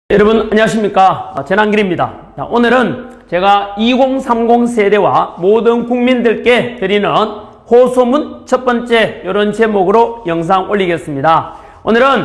여러분 안녕하십니까. 전한길입니다. 오늘은 제가 2030 세대와 모든 국민들께 드리는 호소문 첫 번째 이런 제목으로 영상 올리겠습니다. 오늘은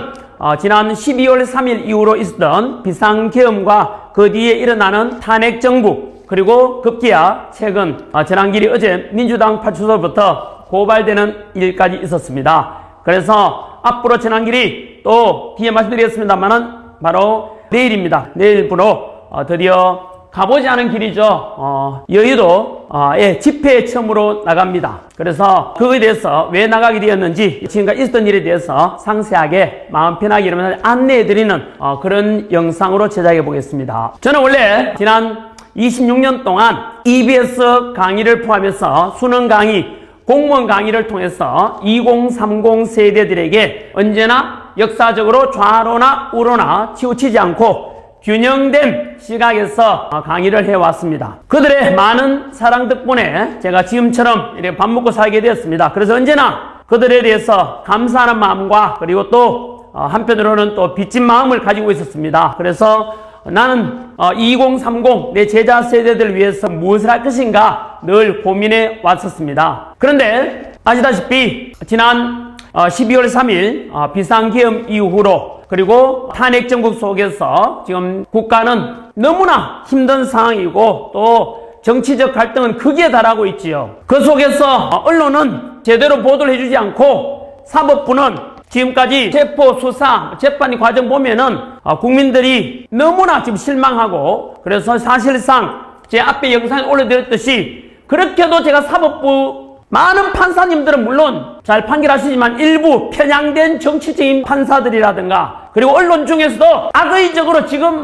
지난 12월 3일 이후로 있었던 비상계엄과 그 뒤에 일어나는 탄핵정부, 그리고 급기야 최근 전한길이 어제 민주당 파출소부터 고발되는 일까지 있었습니다. 그래서 앞으로 전한길이 또 뒤에 말씀드리겠습니다만은 바로 내일입니다. 내일부로 드디어 가보지 않은 길이죠. 여의도에 집회에 처음으로 나갑니다. 그래서 그거에 대해서 왜 나가게 되었는지, 지금까지 있었던 일에 대해서 상세하게 마음 편하게 여러분들 안내해드리는 그런 영상으로 제작해 보겠습니다. 저는 원래 지난 26년 동안 EBS 강의를 포함해서 수능 강의, 공무원 강의를 통해서 2030 세대들에게 언제나 역사적으로 좌로나 우로나 치우치지 않고 균형된 시각에서 강의를 해왔습니다. 그들의 많은 사랑 덕분에 제가 지금처럼 이렇게 밥 먹고 살게 되었습니다. 그래서 언제나 그들에 대해서 감사하는 마음과, 그리고 또 한편으로는 또 빚진 마음을 가지고 있었습니다. 그래서 나는 2030 내 제자 세대들을 위해서 무엇을 할 것인가 늘 고민해 왔었습니다. 그런데 아시다시피 지난 12월 3일 비상계엄 이후로, 그리고 탄핵정국 속에서 지금 국가는 너무나 힘든 상황이고 또 정치적 갈등은 극에 달하고 있지요. 그 속에서 언론은 제대로 보도를 해주지 않고 사법부는 지금까지 체포, 수사, 재판 과정 보면은 국민들이 너무나 지금 실망하고, 그래서 사실상 제 앞에 영상에 올려드렸듯이 그렇게도 제가 사법부 많은 판사님들은 물론 잘 판결하시지만 일부 편향된 정치적인 판사들이라든가, 그리고 언론 중에서도 악의적으로 지금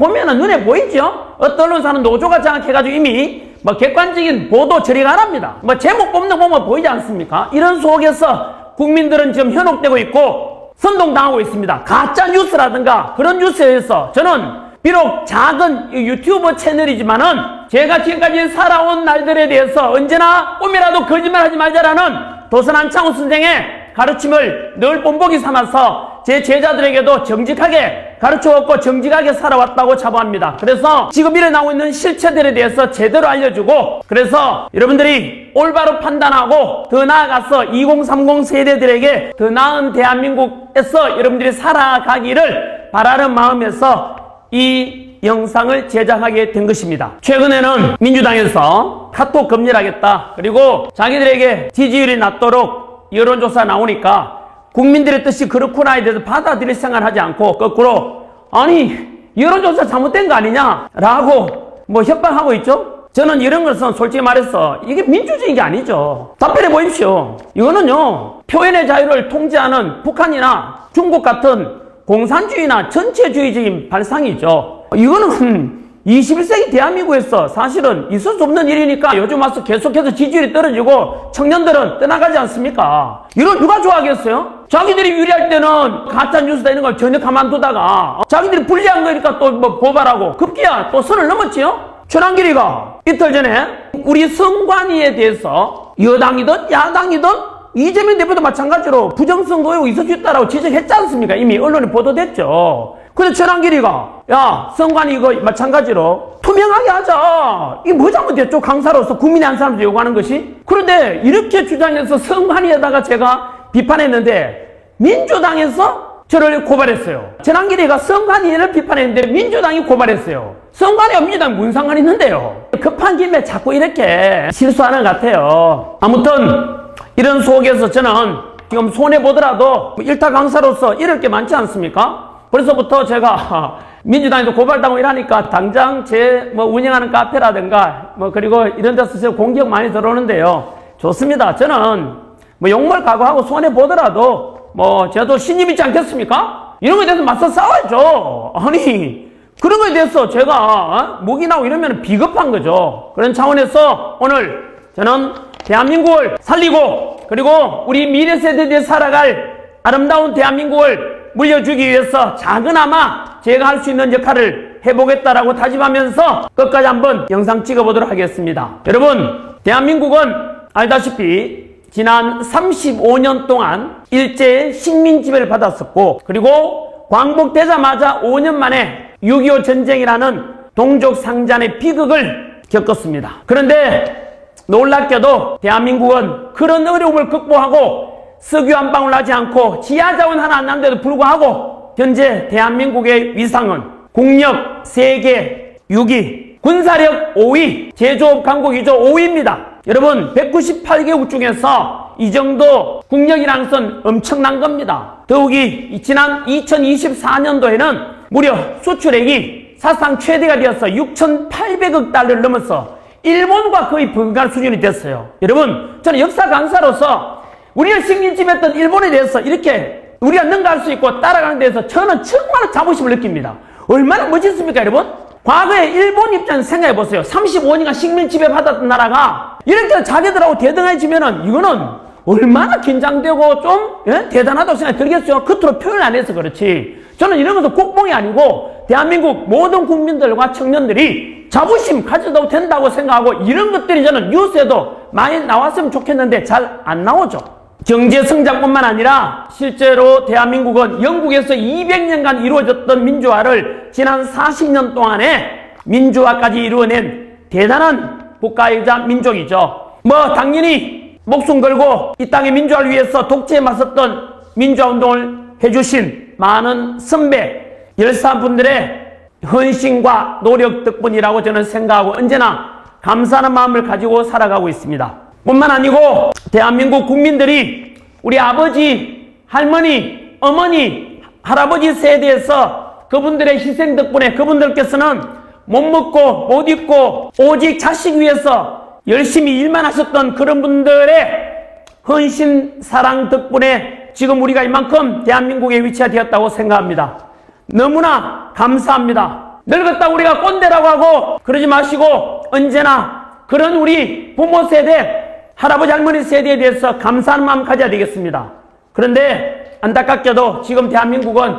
보면은 눈에 보이죠? 어떤 언론사는 노조가 장악해가지고 이미 객관적인 보도 처리가 안 합니다. 제목 뽑는 거 보면 보이지 않습니까? 이런 속에서 국민들은 지금 현혹되고 있고 선동당하고 있습니다. 가짜 뉴스라든가 그런 뉴스에 의해서 저는 비록 작은 유튜브 채널이지만은 제가 지금까지 살아온 날들에 대해서 언제나 꿈이라도 거짓말하지 말자라는 도선 안창호 선생의 가르침을 늘 본보기 삼아서 제 제자들에게도 정직하게 가르쳐왔고 정직하게 살아왔다고 자부합니다. 그래서 지금 일어나고 있는 실체들에 대해서 제대로 알려주고, 그래서 여러분들이 올바로 판단하고 더 나아가서 2030 세대들에게 더 나은 대한민국에서 여러분들이 살아가기를 바라는 마음에서 이 영상을 제작하게 된 것입니다. 최근에는 민주당에서 카톡 검열하겠다, 그리고 자기들에게 지지율이 낮도록 여론조사 나오니까 국민들의 뜻이 그렇구나에 대해서 받아들일 생각을 하지 않고 거꾸로 아니 여론조사 잘못된 거 아니냐 라고 협박하고 있죠. 저는 이런 것은 솔직히 말해서 이게 민주주의인 게 아니죠. 답변해 보십시오. 이거는요, 표현의 자유를 통제하는 북한이나 중국 같은 공산주의나 전체주의적인 발상이죠. 이거는 21세기 대한민국에서 사실은 있을 수 없는 일이니까 요즘 와서 계속해서 지지율이 떨어지고 청년들은 떠나가지 않습니까? 이걸 누가 좋아하겠어요? 자기들이 유리할 때는 가짜뉴스다 이런 걸 전혀 가만두다가 자기들이 불리한 거니까 또 고발하고 급기야 또 선을 넘었지요? 전한길이가 이틀 전에 우리 선관위에 대해서 여당이든 야당이든 이재명 대표도 마찬가지로 부정선거 의혹이 있을 수 있다라고 지적했지 않습니까? 이미 언론에 보도됐죠. 근데 전한길이가 야 선관위 이거 마찬가지로 투명하게 하자. 이게 뭐 잘못됐죠? 강사로서 국민의 한 사람도 요구하는 것이. 그런데 이렇게 주장해서 선관위에다가 제가 비판했는데 민주당에서 저를 고발했어요. 전한길이가 선관위를 비판했는데 민주당이 고발했어요. 선관위와 민주당이 무슨 상관이 있는데요? 급한 김에 자꾸 이렇게 실수하는 것 같아요. 아무튼 이런 속에서 저는 지금 손해보더라도 일타 강사로서 잃을 게 많지 않습니까? 벌써부터 제가 민주당에서 고발당하고 이러니까 당장 제 운영하는 카페라든가 그리고 이런 데서 공격 많이 들어오는데요. 좋습니다. 저는 욕먹을 각오하고 손해보더라도 저도 신임 있지 않겠습니까? 이런 거에 대해서 맞서 싸워야죠. 아니 그런 거에 대해서 제가 목이 나고 이러면 비겁한 거죠. 그런 차원에서 오늘 저는 대한민국을 살리고, 그리고 우리 미래 세대들이 살아갈 아름다운 대한민국을 물려주기 위해서 작은아마 제가 할 수 있는 역할을 해보겠다라고 다짐하면서 끝까지 한번 영상 찍어보도록 하겠습니다. 여러분, 대한민국은 알다시피 지난 35년 동안 일제의 식민지배를 받았었고, 그리고 광복되자마자 5년 만에 6.25 전쟁이라는 동족 상잔의 비극을 겪었습니다. 그런데 놀랍게도 대한민국은 그런 어려움을 극복하고 석유 한 방울 나지 않고 지하자원 하나 안 난데도 불구하고 현재 대한민국의 위상은 국력 세계 6위, 군사력 5위, 제조업 강국이죠 5위입니다. 여러분 198개국 중에서 이 정도 국력이라는 것은 엄청난 겁니다. 더욱이 지난 2024년도에는 무려 수출액이 사상 최대가 되어서 6,800억 달러를 넘어서 일본과 거의 불가할 수준이 됐어요. 여러분 저는 역사 강사로서 우리를 식민지배했던 일본에 대해서 이렇게 우리가 능가할 수 있고 따라가는 데서 저는 정말 자부심을 느낍니다. 얼마나 멋있습니까 여러분? 과거에 일본 입장에서 생각해 보세요. 35년간 식민 지배받았던 나라가 이렇게 자기들하고 대등해지면은 이거는 얼마나 긴장되고 좀 대단하다고 생각이 들겠어요. 겉으로 표현 안 해서 그렇지. 저는 이런 것도 국뽕이 아니고 대한민국 모든 국민들과 청년들이 자부심 가져도 된다고 생각하고 이런 것들이 저는 뉴스에도 많이 나왔으면 좋겠는데 잘 안 나오죠. 경제 성장뿐만 아니라 실제로 대한민국은 영국에서 200년간 이루어졌던 민주화를 지난 40년 동안에 민주화까지 이루어낸 대단한 국가이자 민족이죠. 뭐 당연히 목숨 걸고 이 땅의 민주화를 위해서 독재에 맞섰던 민주화 운동을 해주신 많은 선배, 열사분들의 헌신과 노력 덕분이라고 저는 생각하고 언제나 감사하는 마음을 가지고 살아가고 있습니다. 뿐만 아니고 대한민국 국민들이 우리 아버지, 할머니, 어머니, 할아버지 세대에서 그분들의 희생 덕분에 그분들께서는 못 먹고 못 입고 오직 자식 위해서 열심히 일만 하셨던 그런 분들의 헌신 사랑 덕분에 지금 우리가 이만큼 대한민국에 위치가 되었다고 생각합니다. 너무나 감사합니다. 늙었다 우리가 꼰대라고 하고 그러지 마시고 언제나 그런 우리 부모 세대, 할아버지 할머니 세대에 대해서 감사하는 마음 가져야 되겠습니다. 그런데 안타깝게도 지금 대한민국은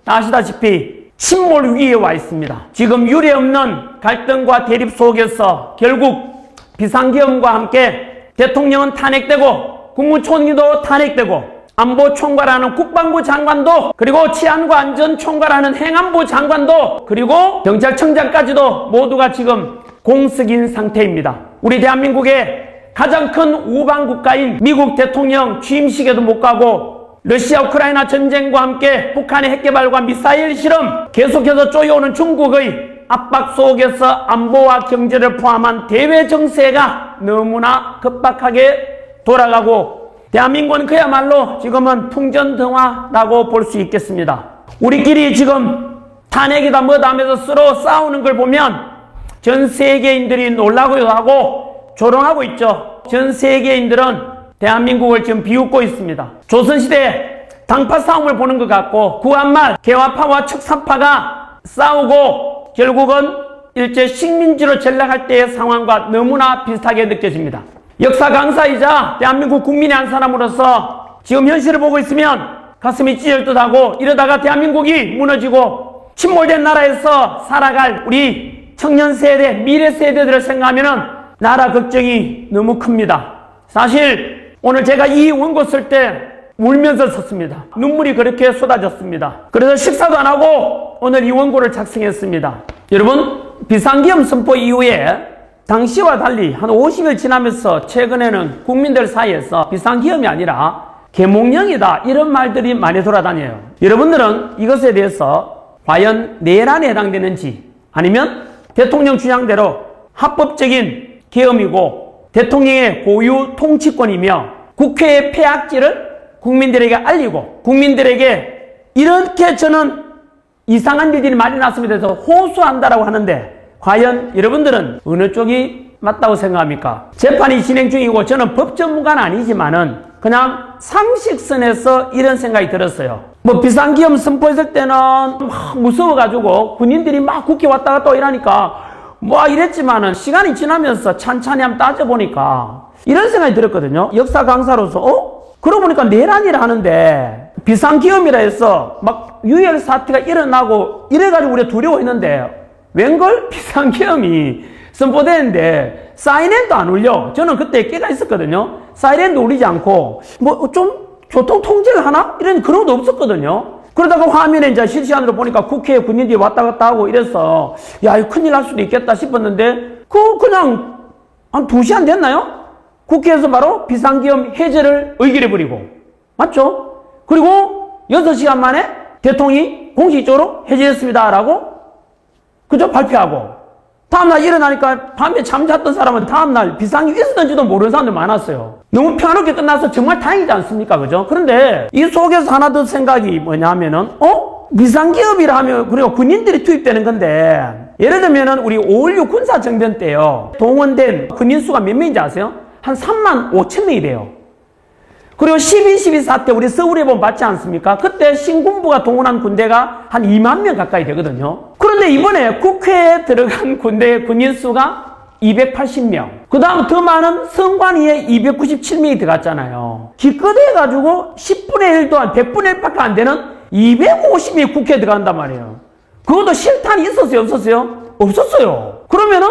아시다시피 침몰 위기에 와 있습니다. 지금 유례없는 갈등과 대립 속에서 결국 비상계엄과 함께 대통령은 탄핵되고 국무총리도 탄핵되고 안보총괄하는 국방부 장관도 그리고 치안과 안전총괄하는 행안부 장관도 그리고 경찰청장까지도 모두가 지금 공석인 상태입니다. 우리 대한민국의 가장 큰 우방국가인 미국 대통령 취임식에도 못 가고 러시아 우크라이나 전쟁과 함께 북한의 핵개발과 미사일 실험 계속해서 쪼여오는 중국의 압박 속에서 안보와 경제를 포함한 대외 정세가 너무나 급박하게 돌아가고 대한민국은 그야말로 지금은 풍전등화라고 볼 수 있겠습니다. 우리끼리 지금 탄핵이다 뭐다 하면서 서로 싸우는 걸 보면 전 세계인들이 놀라고 하고 조롱하고 있죠. 전 세계인들은 대한민국을 지금 비웃고 있습니다. 조선시대 당파 싸움을 보는 것 같고 구한말 개화파와 척산파가 싸우고 결국은 일제 식민지로 전락할 때의 상황과 너무나 비슷하게 느껴집니다. 역사 강사이자 대한민국 국민의 한 사람으로서 지금 현실을 보고 있으면 가슴이 찢을 듯하고 이러다가 대한민국이 무너지고 침몰된 나라에서 살아갈 우리 청년 세대, 미래 세대들을 생각하면 나라 걱정이 너무 큽니다. 사실 오늘 제가 이 원고 쓸 때 울면서 썼습니다. 눈물이 그렇게 쏟아졌습니다. 그래서 식사도 안 하고 오늘 이 원고를 작성했습니다. 여러분 비상계엄 선포 이후에 당시와 달리 한 50일 지나면서 최근에는 국민들 사이에서 비상계엄이 아니라 계몽령이다 이런 말들이 많이 돌아다녀요. 여러분들은 이것에 대해서 과연 내란에 해당되는지 아니면 대통령 주장대로 합법적인 계엄이고 대통령의 고유 통치권이며 국회의 폐악질을 국민들에게 알리고 국민들에게 이렇게 저는 이상한 일들이 많이 났음에 대해서 호소한다라고 하는데 과연 여러분들은 어느 쪽이 맞다고 생각합니까? 재판이 진행 중이고 저는 법 전문가는 아니지만은 그냥 상식선에서 이런 생각이 들었어요. 뭐 비상계엄 선포했을 때는 막 무서워가지고 군인들이 막 국회 왔다 갔다 이러니까 뭐 이랬지만은 시간이 지나면서 찬찬히 한번 따져보니까 이런 생각이 들었거든요. 역사 강사로서 그러고 보니까 내란이라 하는데 비상계엄이라 해서 막 유혈 사태가 일어나고 이래가지고 우리가 두려워했는데 웬걸 비상계엄이 선포되는데 사이렌도 안 울려. 저는 그때 깨가 있었거든요. 사이렌도 울리지 않고 뭐 좀 교통 통제를 하나? 이런 그런 것도 없었거든요. 그러다가 화면에 이제 실시간으로 보니까 국회에 군인들이 왔다 갔다 하고 이래서, 야, 이거 큰일 날 수도 있겠다 싶었는데, 그냥 한 2시간 됐나요? 국회에서 바로 비상계엄 해제를 의결해버리고, 맞죠? 그리고 6시간 만에 대통령이 공식적으로 해제했습니다라고, 그죠? 발표하고. 다음날 일어나니까 밤에 잠잤던 사람은 다음날 비상이 있었는지도 모르는 사람들 많았어요. 너무 평화롭게 끝나서 정말 다행이지 않습니까? 그죠? 그런데 이 속에서 하나 더 생각이 뭐냐면은, 비상기업이라 하면, 그리고 군인들이 투입되는 건데, 예를 들면은 우리 5.16 군사정변 때요, 동원된 군인 수가 몇 명인지 아세요? 한 35,000명이 돼요. 그리고 12.12 사태 우리 서울에 보면 봤지 않습니까? 그때 신군부가 동원한 군대가 한 2만 명 가까이 되거든요. 그런데 이번에 국회에 들어간 군인 수가 280명. 그 다음 더 많은 선관위에 297명이 들어갔잖아요. 기껏해가지고 10분의 1도 한 100분의 1밖에 안 되는 250명이 국회에 들어간단 말이에요. 그것도 실탄이 있었어요? 없었어요? 없었어요. 그러면은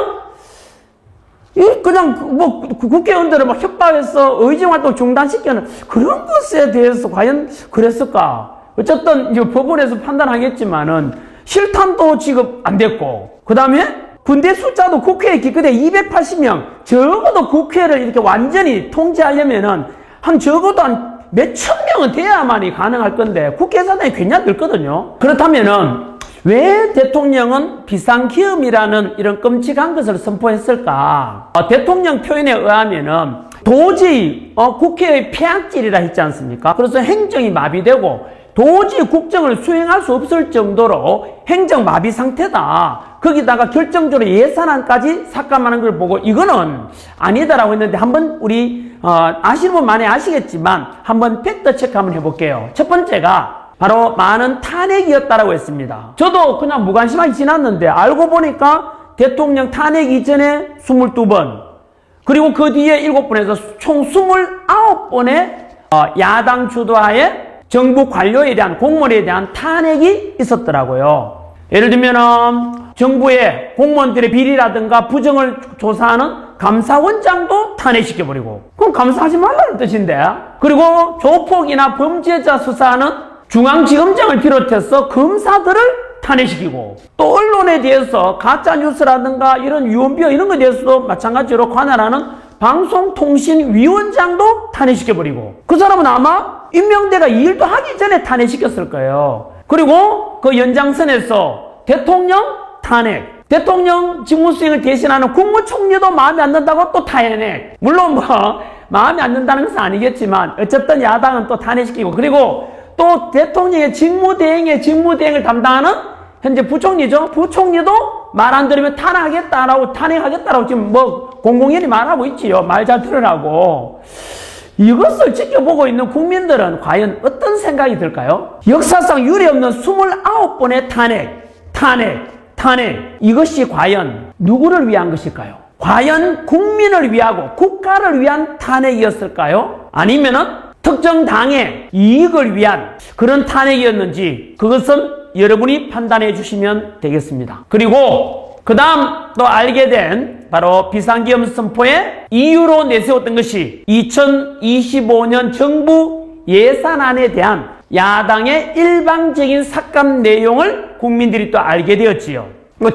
그냥 뭐 국회의원들을 막 협박해서 의정활동 중단시키는 그런 것에 대해서 과연 그랬을까? 어쨌든 이제 법원에서 판단하겠지만은 실탄도 지급 안 됐고, 그 다음에 군대 숫자도 국회에 기껏해 280명, 적어도 국회를 이렇게 완전히 통제하려면은 한 적어도 한 몇천 명은 돼야만이 가능할 건데 국회 사단이 굉장히 넓거든요. 그렇다면은 왜 대통령은 비상기엄이라는 이런 끔찍한 것을 선포했을까? 대통령 표현에 의하면은 도저히 국회의 폐악질이라 했지 않습니까? 그래서 행정이 마비되고 도저히 국정을 수행할 수 없을 정도로 행정 마비 상태다. 거기다가 결정적으로 예산안까지 삭감하는 걸 보고 이거는 아니다라고 했는데, 한번 우리 아시는 분 많이 아시겠지만 한번 팩트 체크 한번 해볼게요. 첫 번째가 바로 많은 탄핵이었다라고 했습니다. 저도 그냥 무관심하게 지났는데 알고 보니까 대통령 탄핵 이전에 22번, 그리고 그 뒤에 7번에서 총 29번의 야당 주도하에 정부 관료에 대한, 공무원에 대한 탄핵이 있었더라고요. 예를 들면 정부의 공무원들의 비리라든가 부정을 조사하는 감사원장도 탄핵시켜버리고, 그럼 감사하지 말라는 뜻인데. 그리고 조폭이나 범죄자 수사하는 중앙지검장을 비롯해서 검사들을 탄핵시키고, 또 언론에 대해서 가짜뉴스라든가 이런 유언비어 이런 것에 대해서도 마찬가지로 관할하는 방송통신위원장도 탄핵시켜버리고, 그 사람은 아마 임명대가 이 일도 하기 전에 탄핵시켰을 거예요. 그리고 그 연장선에서 대통령 탄핵, 대통령 직무수행을 대신하는 국무총리도 마음에 안 든다고 또 탄핵. 물론 뭐 마음에 안 든다는 것은 아니겠지만 어쨌든 야당은 또 탄핵시키고, 그리고 또 대통령의 직무대행을 담당하는 현재 부총리죠. 부총리도 말 안 들으면 탄핵하겠다라고 지금 뭐 공공연히 말하고 있지요. 말 잘 들으라고. 이것을 지켜보고 있는 국민들은 과연 어떤 생각이 들까요? 역사상 유례없는 29번의 탄핵. 이것이 과연 누구를 위한 것일까요? 과연 국민을 위하고 국가를 위한 탄핵이었을까요? 아니면은 특정 당의 이익을 위한 그런 탄핵이었는지, 그것은 여러분이 판단해 주시면 되겠습니다. 그리고 그 다음 또 알게 된 바로 비상기엄 선포의 이유로 내세웠던 것이 2025년 정부 예산안에 대한 야당의 일방적인 삭감 내용을 국민들이 또 알게 되었지요.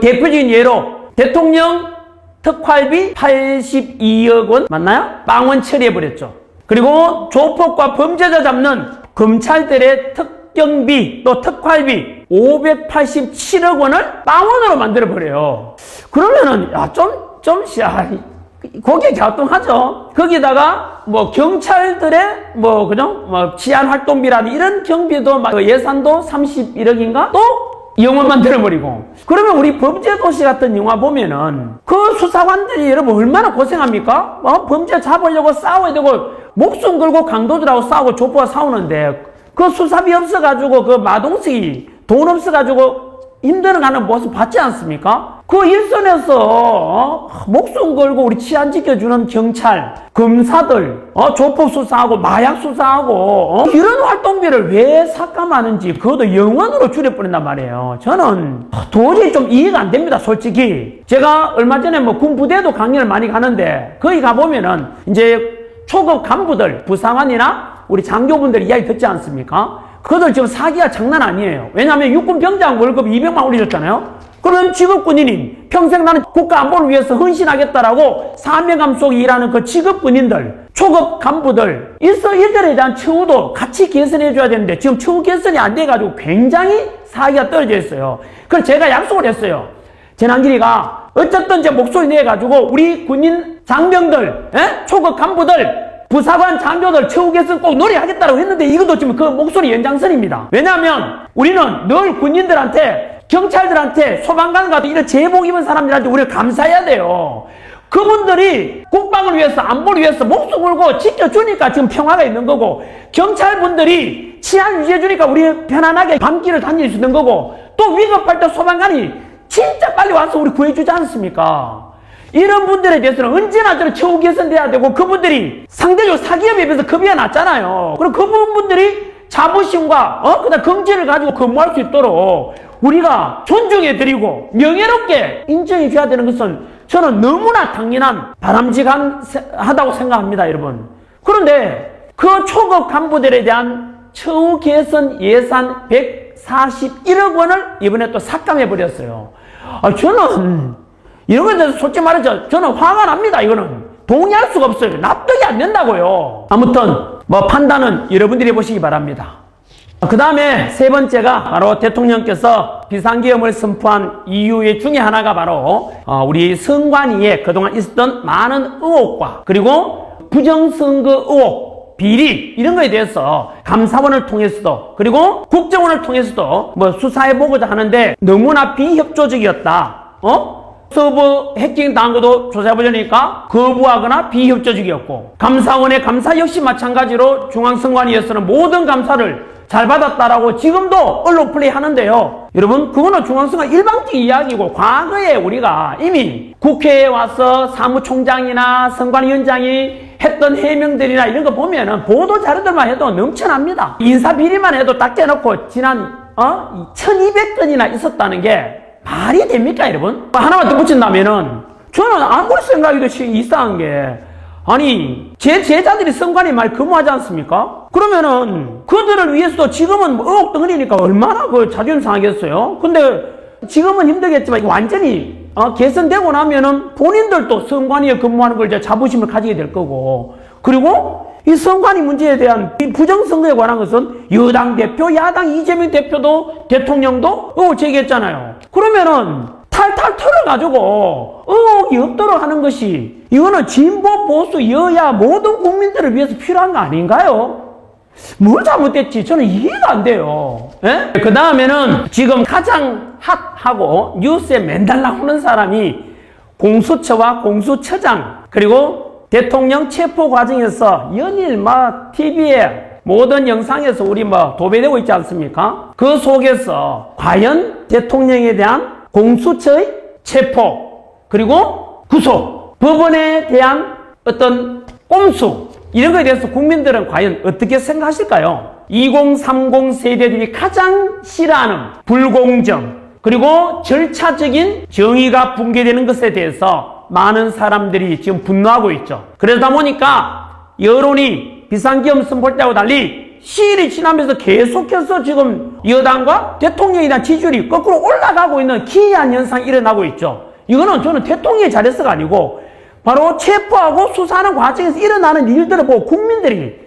대표적인 예로 대통령 특활비 82억 원 맞나요? 빵원 처리해버렸죠. 그리고 조폭과 범죄자 잡는 검찰들의 특경비 또 특활비 587억 원을 빵원으로 만들어버려요. 그러면은 거기에 갸우뚱하죠. 거기다가 뭐 경찰들의 치안 활동비라는 이런 경비도 예산도 31억인가 또 영화 만들어버리고. 그러면 우리 범죄도시 같은 영화 보면은 그 수사관들이 여러분 얼마나 고생합니까? 범죄 잡으려고 싸워야 되고 목숨 걸고 강도들하고 싸우고 조폭과 싸우는데 그 수사비 없어가지고 그 마동석이 돈 없어가지고 힘들어가는 모습 봤지 않습니까? 그 일선에서 목숨 걸고 우리 치안 지켜주는 경찰, 검사들, 조폭 수사하고 마약 수사하고 이런 활동비를 왜 삭감하는지 그것도 영원으로 줄여버린단 말이에요. 저는 도저히 좀 이해가 안 됩니다, 솔직히. 제가 얼마 전에 군부대도 강연을 많이 가는데 거기 가보면은 이제 초급 간부들, 부상관이나 우리 장교분들 이야기 듣지 않습니까? 그들 지금 사기가 장난 아니에요. 왜냐하면 육군 병장 월급 200만 올려줬잖아요. 그러면 직업 군인인 평생 나는 국가 안보를 위해서 헌신하겠다라고 사명감 속에 일하는 그 직업 군인들, 초급 간부들, 이들에 대한 처우도 같이 개선해 줘야 되는데 지금 처우 개선이 안 돼가지고 굉장히 사기가 떨어져 있어요. 그래서 제가 약속을 했어요. 전한길이가 어쨌든 제 목소리 내가지고 우리 군인 장병들, 초급 간부들, 부사관 장교들 처우 개선 꼭 노력하겠다고 했는데 이것도 지금 그 목소리 연장선입니다. 왜냐하면 우리는 늘 군인들한테, 경찰들한테, 소방관 같은 이런 제복 입은 사람들한테 우리가 감사해야 돼요. 그분들이 국방을 위해서, 안보를 위해서 목숨 걸고 지켜주니까 지금 평화가 있는 거고, 경찰분들이 치안 유지해주니까 우리 편안하게 밤길을 다닐 수 있는 거고, 또 위급할 때 소방관이 진짜 빨리 와서 우리 구해주지 않습니까? 이런 분들에 대해서는 언제나 저는 처우 개선돼야 되고, 그분들이 상대적으로 사기업에 비해서 급여가 낮잖아요. 그럼 그분들이 자부심과 그다음 긍지를 가지고 근무할 수 있도록 우리가 존중해드리고 명예롭게 인정해줘야 되는 것은 저는 너무나 당연한 바람직하다고 생각합니다, 여러분. 그런데 그 초급 간부들에 대한 처우 개선 예산 141억 원을 이번에 또 삭감해버렸어요. 저는 이런 것에 대해서 솔직히 말해서 저는 화가 납니다. 이거는 동의할 수가 없어요. 납득이 안 된다고요. 아무튼 뭐 판단은 여러분들이 해보시기 바랍니다. 그 다음에 세 번째가 바로 대통령께서 비상계엄을 선포한 이유 중에 하나가 바로 우리 선관위에 그동안 있었던 많은 의혹과 그리고 부정선거 의혹, 비리 이런 거에 대해서 감사원을 통해서도 그리고 국정원을 통해서도 뭐 수사해보고자 하는데 너무나 비협조적이었다. 서버 해킹 당한 것도 조사해보려니까 거부하거나 비협조적이었고, 감사원의 감사 역시 마찬가지로 중앙선관위에서는 모든 감사를 잘 받았다라고 지금도 언론 플레이 하는데요. 여러분, 그거는 중앙선관 일방적인 이야기고, 과거에 우리가 이미 국회에 와서 사무총장이나 선관위원장이 했던 해명들이나 이런 거 보면은 보도 자료들만 해도 넘쳐납니다. 인사비리만 해도 딱 떼놓고 지난 1200건이나 있었다는 게 말이 됩니까, 여러분? 하나만 더 붙인다면은, 저는 아무리 생각해도 이상한 게, 아니, 제 제자들이 선관위 말 근무하지 않습니까? 그러면은, 그들을 위해서도 지금은 의혹 덩어리니까 얼마나 자존심 상하겠어요? 근데, 지금은 힘들겠지만, 완전히, 개선되고 나면은 본인들도 선관위에 근무하는 걸 이제 자부심을 가지게 될 거고, 그리고, 이 선관위 문제에 대한 이 부정선거에 관한 것은 여당 대표, 야당 이재명 대표도 대통령도 의혹 제기했잖아요. 그러면은 탈탈 털어가지고 의혹이 없도록 하는 것이 이거는 진보, 보수, 여야 모든 국민들을 위해서 필요한 거 아닌가요? 뭘 잘못됐지? 저는 이해가 안 돼요. 그 다음에는 지금 가장 핫하고 뉴스에 맨날 나오는 사람이 공수처와 공수처장 그리고 대통령 체포 과정에서 연일 TV에 모든 영상에서 우리 도배되고 있지 않습니까? 그 속에서 과연 대통령에 대한 공수처의 체포 그리고 구속, 법원에 대한 어떤 꼼수 이런 거에 대해서 국민들은 과연 어떻게 생각하실까요? 2030 세대들이 가장 싫어하는 불공정 그리고 절차적인 정의가 붕괴되는 것에 대해서 많은 사람들이 지금 분노하고 있죠. 그러다 보니까 여론이 비상계엄 선포할 때하고 달리 시일이 지나면서 계속해서 지금 여당과 대통령에 대한 지지율이 거꾸로 올라가고 있는 기이한 현상이 일어나고 있죠. 이거는 저는 대통령이 잘해서가 아니고 바로 체포하고 수사하는 과정에서 일어나는 일들을 보고 국민들이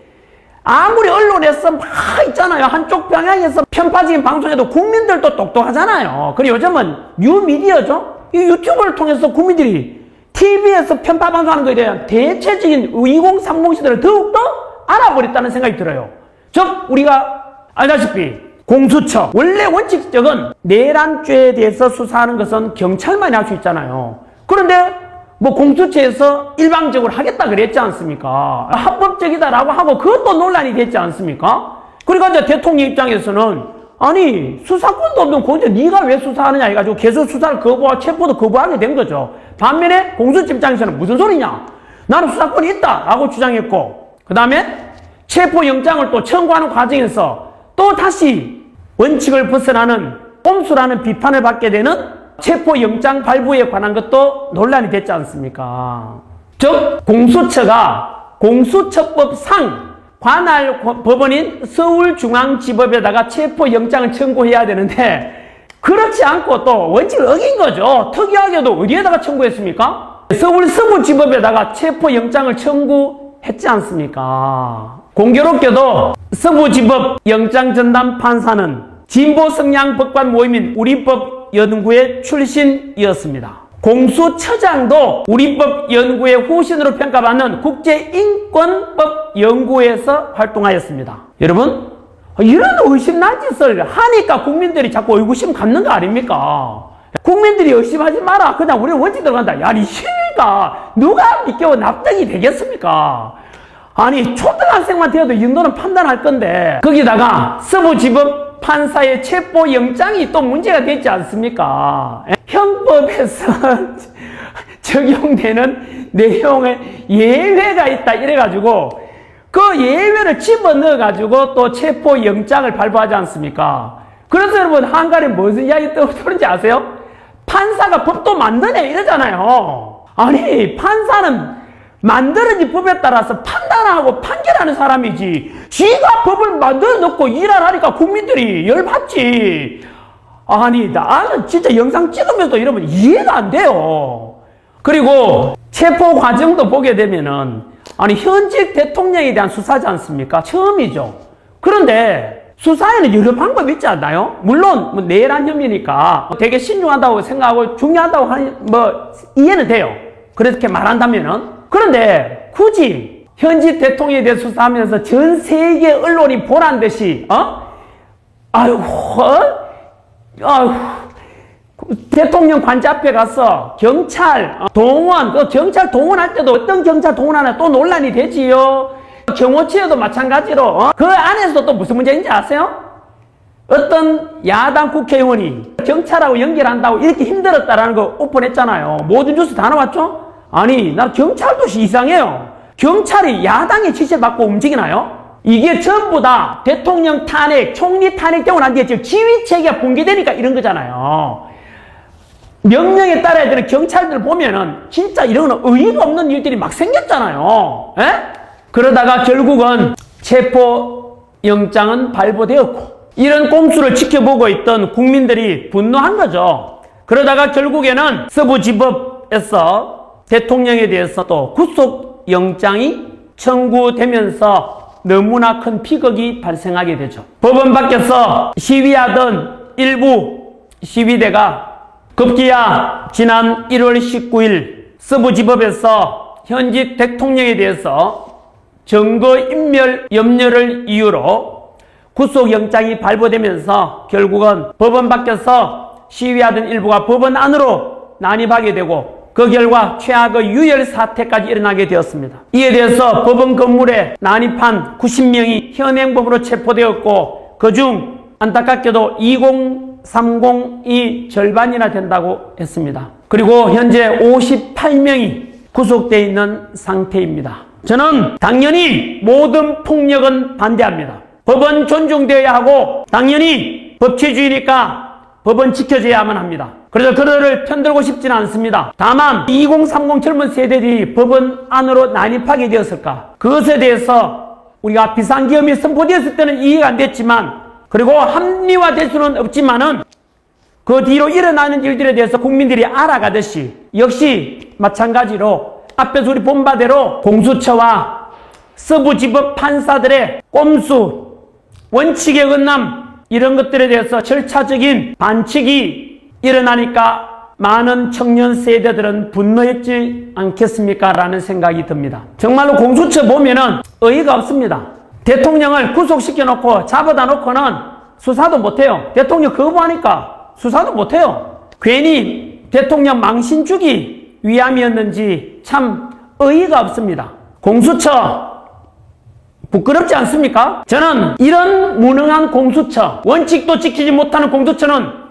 아무리 언론에서 막 있잖아요. 한쪽 방향에서 편파적인 방송에도 국민들도 똑똑하잖아요. 그리고 요즘은 뉴미디어죠. 이 유튜브를 통해서 국민들이 TV에서 편파 방송하는 것에 대한 대체적인 2030 시대를 더욱더 알아버렸다는 생각이 들어요. 즉 우리가 알다시피 공수처 원래 원칙적은 내란죄에 대해서 수사하는 것은 경찰만이 할 수 있잖아요. 그런데 공수처에서 일방적으로 하겠다 그랬지 않습니까? 합법적이다라고 하고 그것도 논란이 됐지 않습니까? 그러니까 이제 대통령 입장에서는 아니 수사권도 없는 공수처 네가 왜 수사하느냐 해가지고 계속 수사를 거부하고 체포도 거부하게 된 거죠. 반면에 공수처 입장에서는 무슨 소리냐? 나는 수사권이 있다라고 주장했고 그 다음에 체포영장을 또 청구하는 과정에서 또 다시 원칙을 벗어나는 꼼수라는 비판을 받게 되는 체포영장 발부에 관한 것도 논란이 됐지 않습니까? 즉 공수처가 공수처법상 관할 법원인 서울중앙지법에다가 체포영장을 청구해야 되는데 그렇지 않고 또 원칙을 어긴 거죠. 특이하게도 어디에다가 청구했습니까? 서울 서부지법에다가 체포영장을 청구했지 않습니까? 공교롭게도 서부지법 영장전담 판사는 진보 성향 법관 모임인 우리법연구회 출신이었습니다. 공수처장도 우리법연구회 후신으로 평가받는 국제인권법연구회에서 활동하였습니다. 여러분, 이런 의심난 짓을 하니까 국민들이 자꾸 의구심 갖는 거 아닙니까? 국민들이 의심하지 마라. 그냥 우리는 원칙 들어간다. 야, 이 실가 누가 믿겨 납득이 되겠습니까? 아니, 초등학생만 되어도 이 정도는 판단할 건데 거기다가 서부지법 판사의 체포영장이 또 문제가 되지 않습니까? 형법에서 적용되는 내용에 예외가 있다 이래가지고 그 예외를 집어넣어가지고 또 체포영장을 발부하지 않습니까? 그래서 여러분 한간에 무슨 이야기 떠오르는지 아세요? 판사가 법도 만드네 이러잖아요. 아니, 판사는 만들어진 법에 따라서 판단하고 판결하는 사람이지 지가 법을 만들어 놓고 일하라니까 국민들이 열받지. 아니, 나는 진짜 영상 찍으면서 여러분 이해가 안 돼요. 그리고 체포 과정도 보게 되면은 아니, 현직 대통령에 대한 수사지 않습니까? 처음이죠. 그런데 수사에는 여러 방법이 있지 않나요? 물론 뭐 내란 혐의니까 되게 신중하다고 생각하고 중요하다고 하는 뭐 이해는 돼요. 그렇게 말한다면은. 그런데 굳이 현직 대통령에 대해 수사하면서 전 세계 언론이 보란 듯이 대통령 관저 앞에 가서 경찰 동원, 경찰 동원할 때도 어떤 경찰 동원하나 또 논란이 되지요. 경호처에도 마찬가지로 그 안에서도 또 무슨 문제인지 아세요? 어떤 야당 국회의원이 경찰하고 연결한다고 이렇게 힘들었다라는 거 오픈했잖아요. 모든 뉴스 다 나왔죠? 아니, 나 경찰도 이상해요. 경찰이 야당의 지시를 받고 움직이나요? 이게 전부 다 대통령 탄핵, 총리 탄핵 때문에 안 되겠죠. 지휘체계가 붕괴되니까 이런 거잖아요. 명령에 따라야 되는 경찰들 보면은 진짜 이런 의의가 없는 일들이 막 생겼잖아요. 에? 그러다가 결국은 체포영장은 발부되었고 이런 꼼수를 지켜보고 있던 국민들이 분노한 거죠. 그러다가 결국에는 서부지법에서 대통령에 대해서 또 구속영장이 청구되면서 너무나 큰 비극이 발생하게 되죠. 법원 밖에서 시위하던 일부 시위대가 급기야 지난 1월 19일 서부지법에서 현직 대통령에 대해서 증거인멸 염려를 이유로 구속영장이 발부되면서 결국은 법원 밖에서 시위하던 일부가 법원 안으로 난입하게 되고 그 결과 최악의 유혈 사태까지 일어나게 되었습니다. 이에 대해서 법원 건물에 난입한 90명이 현행범으로 체포되었고 그중 안타깝게도 2030이 절반이나 된다고 했습니다. 그리고 현재 58명이 구속되어 있는 상태입니다. 저는 당연히 모든 폭력은 반대합니다. 법은 존중되어야 하고 당연히 법치주의니까 법은 지켜져야만 합니다. 그래서 그들을 편들고 싶지는 않습니다. 다만 2030 젊은 세대들이 법원 안으로 난입하게 되었을까? 그것에 대해서 우리가 비상계엄이 선포되었을 때는 이해가 안 됐지만 그리고 합리화될 수는 없지만은 그 뒤로 일어나는 일들에 대해서 국민들이 알아가듯이 역시 마찬가지로 앞에서 우리 본 바대로 공수처와 서부지법 판사들의 꼼수, 원칙의 어긋남 이런 것들에 대해서 절차적인 반칙이 일어나니까 많은 청년 세대들은 분노했지 않겠습니까? 라는 생각이 듭니다. 정말로 공수처 보면은 의의가 없습니다. 대통령을 구속시켜 놓고 잡아다 놓고는 수사도 못해요. 대통령 거부하니까 수사도 못해요. 괜히 대통령 망신 주기 위함이었는지 참 의의가 없습니다. 공수처 부끄럽지 않습니까? 저는 이런 무능한 공수처, 원칙도 지키지 못하는 공수처는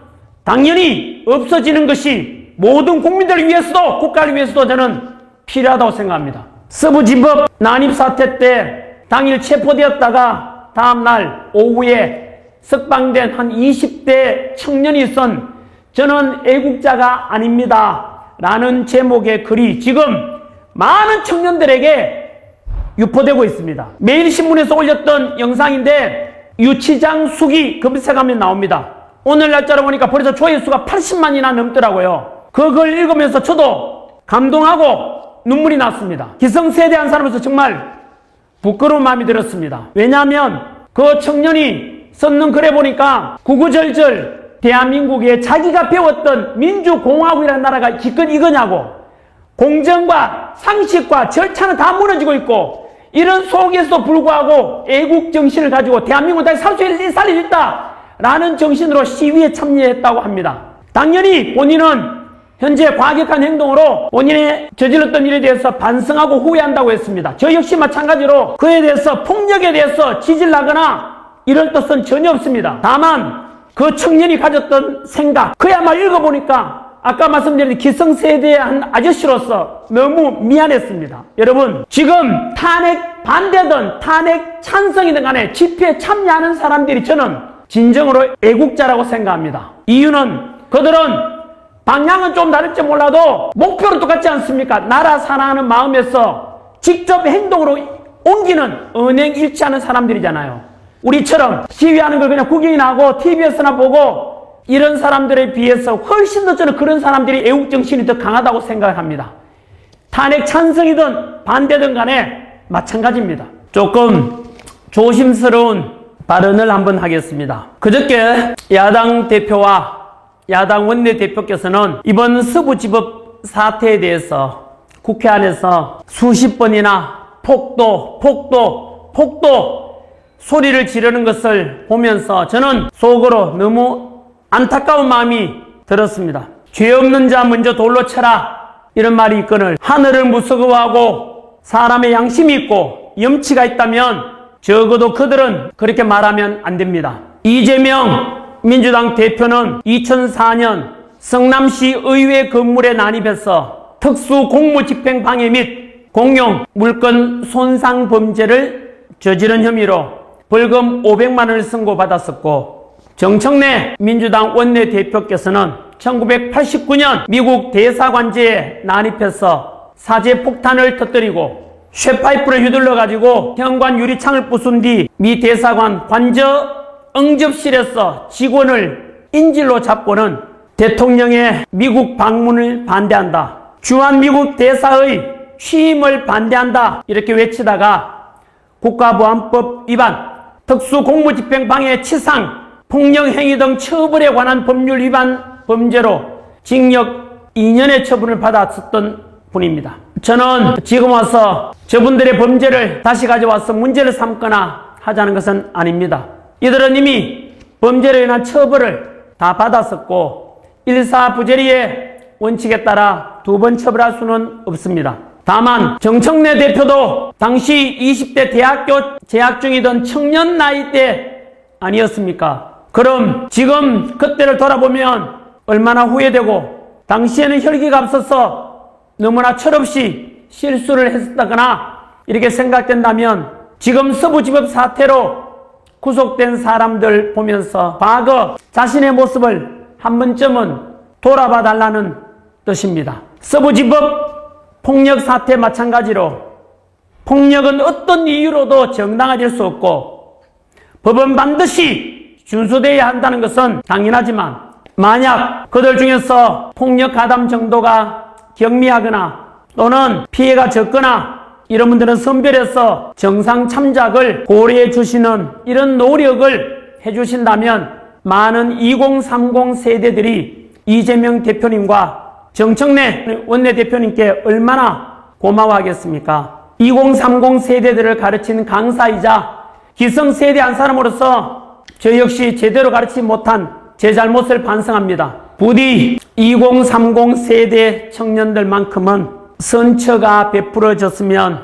당연히 없어지는 것이 모든 국민들을 위해서도 국가를 위해서도 저는 필요하다고 생각합니다. 서부지법 난입사태 때 당일 체포되었다가 다음날 오후에 석방된 한 20대 청년이 쓴 저는 애국자가 아닙니다 라는 제목의 글이 지금 많은 청년들에게 유포되고 있습니다. 매일 신문에서 올렸던 영상인데 유치장 수기 검색하면 나옵니다. 오늘 날짜로 보니까 벌써 조회수가 80만이나 넘더라고요. 그걸 읽으면서 저도 감동하고 눈물이 났습니다. 기성세대 한 사람으로서 정말 부끄러운 마음이 들었습니다. 왜냐하면 그 청년이 썼는 글에 보니까 구구절절 대한민국에 자기가 배웠던 민주공화국이라는 나라가 기껏 이거냐고, 공정과 상식과 절차는 다 무너지고 있고, 이런 속에서도 불구하고 애국 정신을 가지고 대한민국을 다시 살릴 수 있다 라는 정신으로 시위에 참여했다고 합니다. 당연히 본인은 현재 과격한 행동으로 본인의 저질렀던 일에 대해서 반성하고 후회한다고 했습니다. 저 역시 마찬가지로 그에 대해서 폭력에 대해서 지질나거나 이런 뜻은 전혀 없습니다. 다만 그 청년이 가졌던 생각, 그야말로 읽어보니까 아까 말씀드린 기성세대의 한 아저씨로서 너무 미안했습니다. 여러분, 지금 탄핵 반대든 탄핵 찬성이든 간에 집회에 참여하는 사람들이 저는 진정으로 애국자라고 생각합니다. 이유는 그들은 방향은 좀 다를지 몰라도 목표는 똑같지 않습니까? 나라 사랑하는 마음에서 직접 행동으로 옮기는 언행일치하는 사람들이잖아요. 우리처럼 시위하는 걸 그냥 구경이나 하고 TV에서나 보고 이런 사람들에 비해서 훨씬 더 저는 그런 사람들이 애국정신이 더 강하다고 생각합니다. 탄핵 찬성이든 반대든 간에 마찬가지입니다. 조금 조심스러운 발언을 한번 하겠습니다. 그저께 야당 대표와 야당 원내대표께서는 이번 서부지법 사태에 대해서 국회 안에서 수십 번이나 폭도 소리를 지르는 것을 보면서 저는 속으로 너무 안타까운 마음이 들었습니다. 죄 없는 자 먼저 돌로 쳐라, 이런 말이 있거늘 하늘을 무서워하고 사람의 양심이 있고 염치가 있다면 적어도 그들은 그렇게 말하면 안 됩니다. 이재명 민주당 대표는 2004년 성남시 의회 건물에 난입해서 특수 공무집행방해 및 공용 물건 손상 범죄를 저지른 혐의로 벌금 500만 원을 선고받았었고, 정청래 민주당 원내대표께서는 1989년 미국 대사관제에 난입해서 사제 폭탄을 터뜨리고 쇠파이프를 휘둘러가지고 현관 유리창을 부순 뒤 미 대사관 관저 응접실에서 직원을 인질로 잡고는 대통령의 미국 방문을 반대한다, 주한 미국 대사의 취임을 반대한다 이렇게 외치다가 국가보안법 위반, 특수공무집행방해 치상, 폭력행위 등 처벌에 관한 법률 위반 범죄로 징역 2년의 처분을 받았었던 분입니다. 저는 지금 와서 저분들의 범죄를 다시 가져와서 문제를 삼거나 하자는 것은 아닙니다. 이들은 이미 범죄로 인한 처벌을 다 받았었고 일사부재리의 원칙에 따라 두 번 처벌할 수는 없습니다. 다만 정청래 대표도 당시 20대 대학교 재학 중이던 청년 나이대 아니었습니까? 그럼 지금 그때를 돌아보면 얼마나 후회되고 당시에는 혈기가 앞서서 너무나 철없이 실수를 했었다거나 이렇게 생각된다면 지금 서부지법 사태로 구속된 사람들 보면서 과거 자신의 모습을 한 번쯤은 돌아봐 달라는 뜻입니다. 서부지법 폭력 사태 마찬가지로 폭력은 어떤 이유로도 정당화될 수 없고 법은 반드시 준수되어야 한다는 것은 당연하지만 만약 그들 중에서 폭력 가담 정도가 경미하거나 또는 피해가 적거나 이런 분들은 선별해서 정상 참작을 고려해 주시는 이런 노력을 해 주신다면 많은 2030 세대들이 이재명 대표님과 정청래 원내대표님께 얼마나 고마워하겠습니까? 2030 세대들을 가르치는 강사이자 기성세대 한 사람으로서 저 역시 제대로 가르치지 못한 제 잘못을 반성합니다. 부디 2030 세대 청년들만큼은 선처가 베풀어졌으면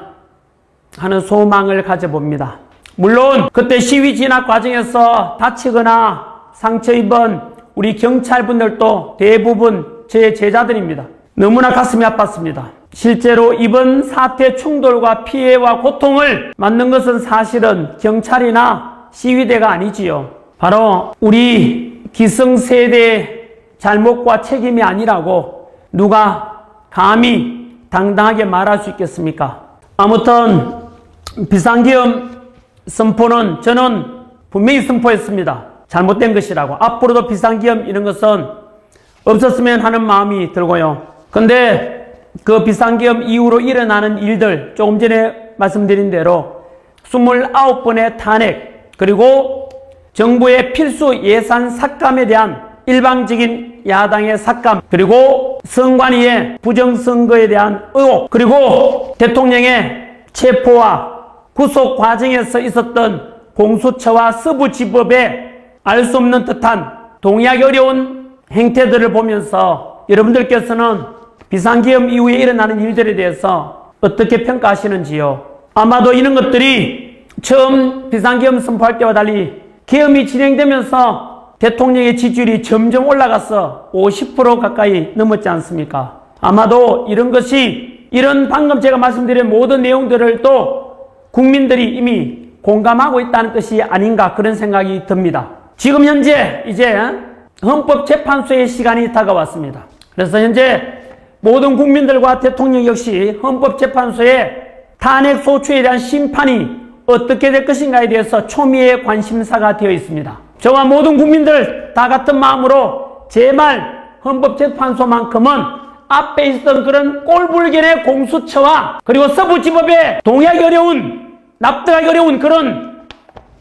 하는 소망을 가져봅니다. 물론 그때 시위 진압 과정에서 다치거나 상처 입은 우리 경찰분들도 대부분 제 제자들입니다. 너무나 가슴이 아팠습니다. 실제로 이번 사태 충돌과 피해와 고통을 맞는 것은 사실은 경찰이나 시위대가 아니지요. 바로 우리 기성세대의 잘못과 책임이 아니라고 누가 감히 당당하게 말할 수 있겠습니까? 아무튼 비상계엄 선포는 저는 분명히 선포했습니다. 잘못된 것이라고. 앞으로도 비상계엄 이런 것은 없었으면 하는 마음이 들고요. 근데 그 비상계엄 이후로 일어나는 일들, 조금 전에 말씀드린 대로 29번의 탄핵, 그리고 정부의 필수 예산 삭감에 대한 일방적인 야당의 삭감, 그리고 선관위의 부정선거에 대한 의혹, 그리고 대통령의 체포와 구속 과정에서 있었던 공수처와 서부지법에 알 수 없는 듯한 동의하기 어려운 행태들을 보면서 여러분들께서는 비상계엄 이후에 일어나는 일들에 대해서 어떻게 평가하시는지요? 아마도 이런 것들이 처음 비상계엄 선포할 때와 달리 계엄이 진행되면서 대통령의 지지율이 점점 올라가서 50% 가까이 넘었지 않습니까? 아마도 이런 것이, 이런 방금 제가 말씀드린 모든 내용들을 또 국민들이 이미 공감하고 있다는 뜻이 아닌가, 그런 생각이 듭니다. 지금 현재 이제 헌법재판소의 시간이 다가왔습니다. 그래서 현재 모든 국민들과 대통령 역시 헌법재판소의 탄핵소추에 대한 심판이 어떻게 될 것인가에 대해서 초미의 관심사가 되어 있습니다. 저와 모든 국민들 다 같은 마음으로 제발 헌법재판소만큼은 앞에 있었던 그런 꼴불견의 공수처와 그리고 서부지법에 동의하기 어려운, 납득하기 어려운 그런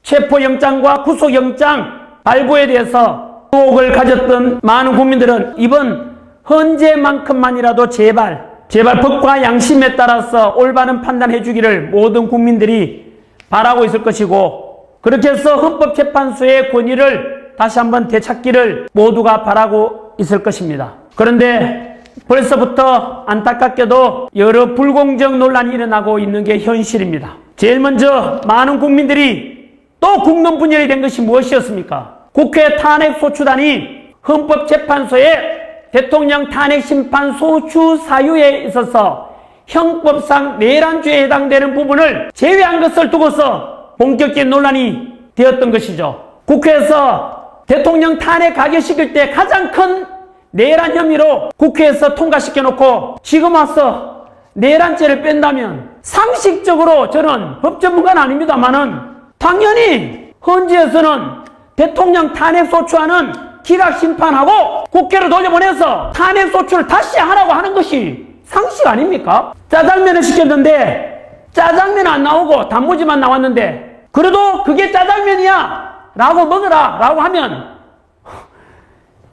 체포영장과 구속영장 발부에 대해서 의혹을 가졌던 많은 국민들은 이번 헌재만큼만이라도 제발 법과 양심에 따라서 올바른 판단해 주기를 모든 국민들이 바라고 있을 것이고, 그렇게 해서 헌법재판소의 권위를 다시 한번 되찾기를 모두가 바라고 있을 것입니다. 그런데 벌써부터 안타깝게도 여러 불공정 논란이 일어나고 있는 게 현실입니다. 제일 먼저 많은 국민들이 또 국론분열이 된 것이 무엇이었습니까? 국회 탄핵소추단이 헌법재판소의 대통령 탄핵심판 소추 사유에 있어서 형법상 내란죄에 해당되는 부분을 제외한 것을 두고서 본격적인 논란이 되었던 것이죠. 국회에서 대통령 탄핵 가결시킬 때 가장 큰 내란 혐의로 국회에서 통과시켜놓고 지금 와서 내란죄를 뺀다면 상식적으로, 저는 법전문가는 아닙니다만은 당연히 헌재에서는 대통령 탄핵소추안은 기각심판하고 국회로 돌려보내서 탄핵소추를 다시 하라고 하는 것이 상식 아닙니까? 짜장면을 시켰는데 짜장면 안 나오고 단무지만 나왔는데 그래도 그게 짜장면이야 라고 먹으라 라고 하면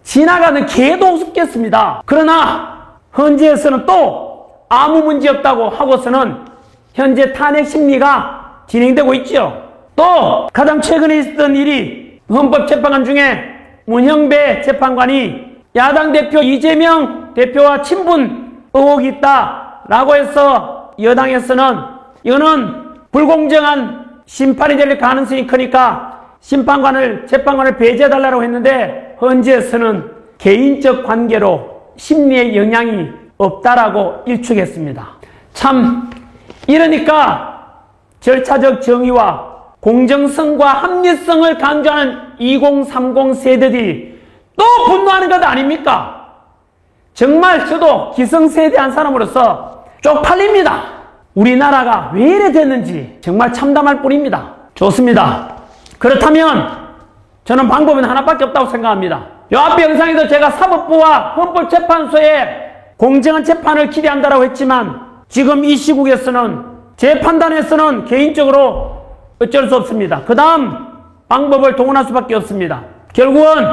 지나가는 개도 없겠습니다. 그러나 헌재에서는 또 아무 문제 없다고 하고서는 현재 탄핵 심리가 진행되고 있죠. 또 가장 최근에 있었던 일이 헌법재판관 중에 문형배 재판관이 야당 대표 이재명 대표와 친분 의혹이 있다라고 해서 여당에서는 이거는 불공정한 심판이 될 가능성이 크니까 재판관을 배제해달라고 했는데 헌재에서는 개인적 관계로 심리에 영향이 없다라고 일축했습니다. 참 이러니까 절차적 정의와 공정성과 합리성을 강조하는 2030 세대들이 또 분노하는 것 아닙니까? 정말 저도 기성세대한 사람으로서 쪽팔립니다. 우리나라가 왜 이래 됐는지 정말 참담할 뿐입니다. 좋습니다. 그렇다면 저는 방법은 하나밖에 없다고 생각합니다. 요 앞에 영상에도 제가 사법부와 헌법재판소의 공정한 재판을 기대한다고 했지만 지금 이 시국에서는 제 판단에서는 개인적으로 어쩔 수 없습니다. 그 다음 방법을 동원할 수밖에 없습니다. 결국은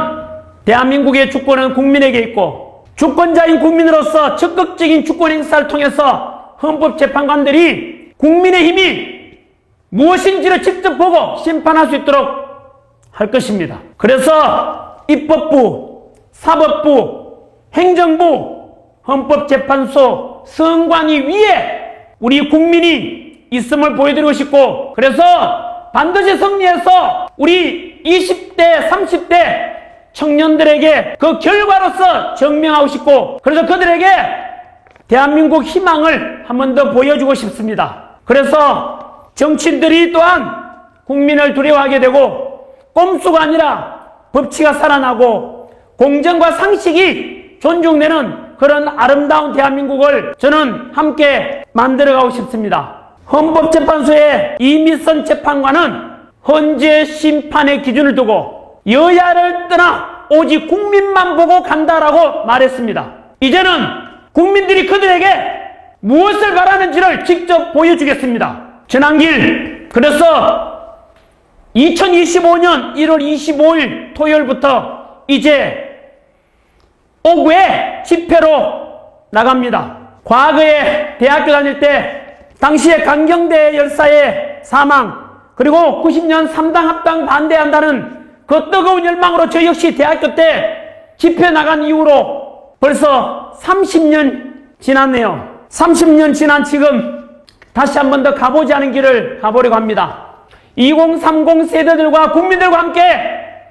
대한민국의 주권은 국민에게 있고 주권자인 국민으로서 적극적인 주권 행사를 통해서 헌법재판관들이 국민의 힘이 무엇인지를 직접 보고 심판할 수 있도록 할 것입니다. 그래서 입법부, 사법부, 행정부, 헌법재판소, 선관위 위에 우리 국민이 있음을 보여드리고 싶고, 그래서 반드시 승리해서 우리 20대, 30대 청년들에게 그 결과로서 증명하고 싶고, 그래서 그들에게 대한민국 희망을 한 번 더 보여주고 싶습니다. 그래서 정치인들이 또한 국민을 두려워하게 되고 꼼수가 아니라 법치가 살아나고 공정과 상식이 존중되는 그런 아름다운 대한민국을 저는 함께 만들어가고 싶습니다. 헌법재판소의 이미선 재판관은 헌재 심판의 기준을 두고 여야를 떠나 오직 국민만 보고 간다라고 말했습니다. 이제는 국민들이 그들에게 무엇을 바라는지를 직접 보여주겠습니다. 전한길, 그래서 2025년 1월 25일 토요일부터 이제 오후에 집회로 나갑니다. 과거에 대학교 다닐 때 당시에 강경대 열사의 사망, 그리고 90년 3당 합당 반대한다는 그 뜨거운 열망으로 저 역시 대학교 때 집회 나간 이후로 벌써 30년 지났네요. 30년 지난 지금 다시 한 번 더 가보지 않은 길을 가보려고 합니다. 2030 세대들과 국민들과 함께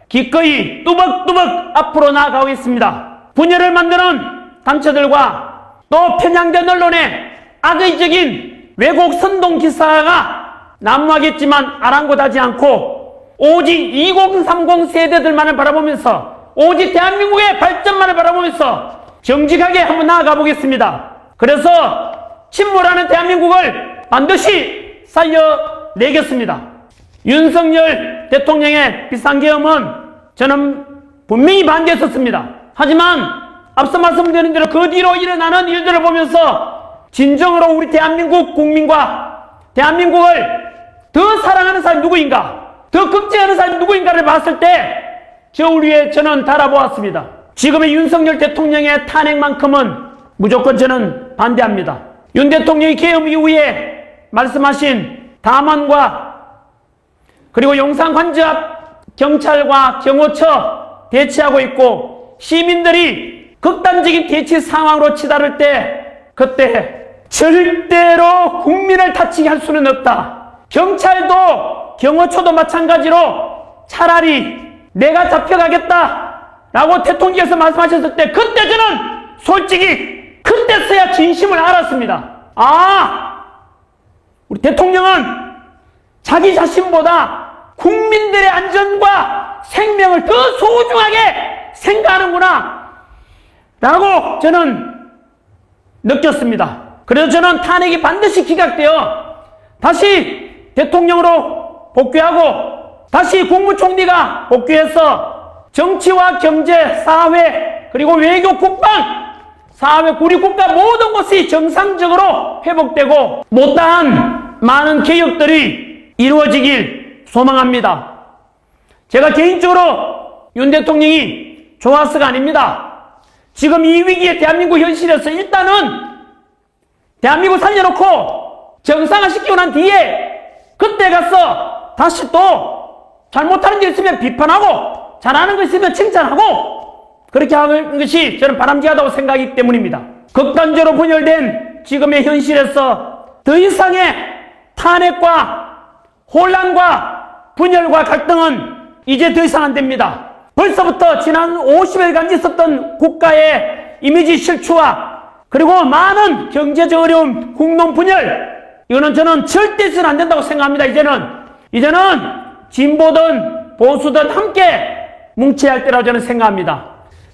기꺼이 뚜벅뚜벅 앞으로 나아가겠습니다. 분열을 만드는 단체들과 또 편향된 언론의 악의적인 왜곡 선동 기사가 난무하겠지만 아랑곳하지 않고 오직 2030 세대들만을 바라보면서 오직 대한민국의 발전만을 바라보면서 정직하게 한번 나아가 보겠습니다. 그래서 침몰하는 대한민국을 반드시 살려내겠습니다. 윤석열 대통령의 비상계엄은 저는 분명히 반대했었습니다. 하지만 앞서 말씀드린 대로 그 뒤로 일어나는 일들을 보면서 진정으로 우리 대한민국 국민과 대한민국을 더 사랑하는 사람이 누구인가, 더 걱정하는 사람이 누구인가를 봤을 때 저울 위에 저는 달아보았습니다. 지금의 윤석열 대통령의 탄핵만큼은 무조건 저는 반대합니다. 윤 대통령이 계엄 이후에 말씀하신 담원과 그리고 용산 관저 앞 경찰과 경호처 대치하고 있고 시민들이 극단적인 대치 상황으로 치달을 때 그때 절대로 국민을 다치게 할 수는 없다. 경찰도 경호처도 마찬가지로 차라리 내가 잡혀가겠다 라고 대통령께서 말씀하셨을 때 그때 저는 솔직히 그때서야 진심을 알았습니다. 아, 우리 대통령은 자기 자신보다 국민들의 안전과 생명을 더 소중하게 생각하는구나 라고 저는 느꼈습니다. 그래서 저는 탄핵이 반드시 기각되어 다시 대통령으로 복귀하고 다시 국무총리가 복귀해서 정치와 경제, 사회, 그리고 외교, 국방, 사회, 우리 국가 모든 것이 정상적으로 회복되고 못다한 많은 개혁들이 이루어지길 소망합니다. 제가 개인적으로 윤 대통령이 좋아서가 아닙니다. 지금 이 위기에 대한민국 현실에서 일단은 대한민국 살려놓고 정상화시키고 난 뒤에 그때 가서 다시 또 잘못하는 게 있으면 비판하고 잘하는 거 있으면 칭찬하고 그렇게 하는 것이 저는 바람직하다고 생각하기 때문입니다. 극단적으로 분열된 지금의 현실에서 더 이상의 탄핵과 혼란과 분열과 갈등은 이제 더 이상 안 됩니다. 벌써부터 지난 50일간 있었던 국가의 이미지 실추와 그리고 많은 경제적 어려움, 국론 분열, 이거는 저는 절대 있어서는 안 된다고 생각합니다. 이제는 진보든 보수든 함께 뭉쳐야 할 때라고 저는 생각합니다.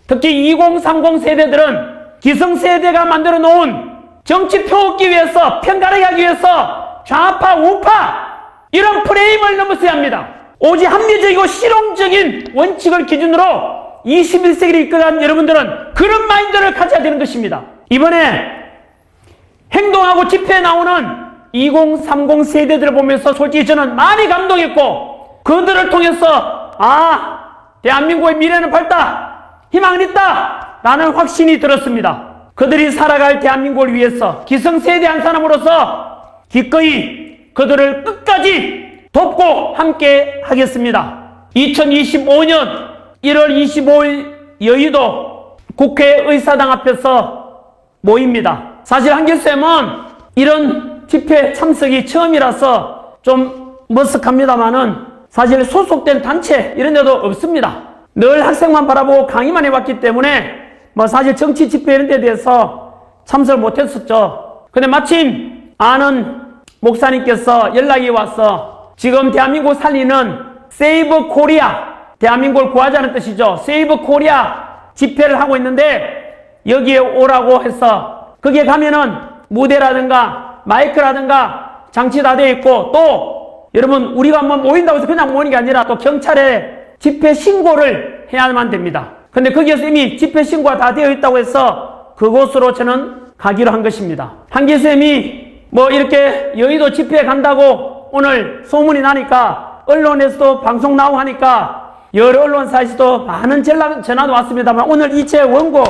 특히 2030 세대들은 기성세대가 만들어 놓은 정치 표얻기 위해서, 편가르기 하기 위해서 좌파, 우파 이런 프레임을 넘어서야 합니다. 오직 합리적이고 실용적인 원칙을 기준으로 21세기를 이끌어간 여러분들은 그런 마인드를 가져야 되는 것입니다. 이번에 행동하고 집회에 나오는 2030 세대들을 보면서 솔직히 저는 많이 감동했고 그들을 통해서 아, 대한민국의 미래는 밝다, 희망은 있다 라는 확신이 들었습니다. 그들이 살아갈 대한민국을 위해서 기성세대 한 사람으로서 기꺼이 그들을 끝까지 돕고 함께 하겠습니다. 2025년 1월 25일 여의도 국회의사당 앞에서 모입니다. 사실 한길쌤은 이런 집회 참석이 처음이라서 좀 머쓱합니다만은 사실 소속된 단체 이런 데도 없습니다. 늘 학생만 바라보고 강의만 해왔기 때문에 뭐 사실 정치 집회 이런 데에 대해서 참석을 못했었죠. 근데 마침 아는 목사님께서 연락이 와서 지금 대한민국 살리는 세이브 코리아, 대한민국을 구하자는 뜻이죠. 세이브 코리아 집회를 하고 있는데 여기에 오라고 해서 거기에 가면은 무대라든가 마이크라든가 장치 다 되어 있고, 또 여러분 우리가 뭐 모인다고 해서 그냥 모이는 게 아니라 또 경찰에 집회 신고를 해야만 됩니다. 근데 거기에서 이미 집회 신고가 다 되어 있다고 해서 그곳으로 저는 가기로 한 것입니다. 한기쌤이 뭐 이렇게 여의도 집회에 간다고 오늘 소문이 나니까 언론에서도 방송 나오고 하니까 여러 언론사에서도 많은 전화도 왔습니다만 오늘 이 책 원고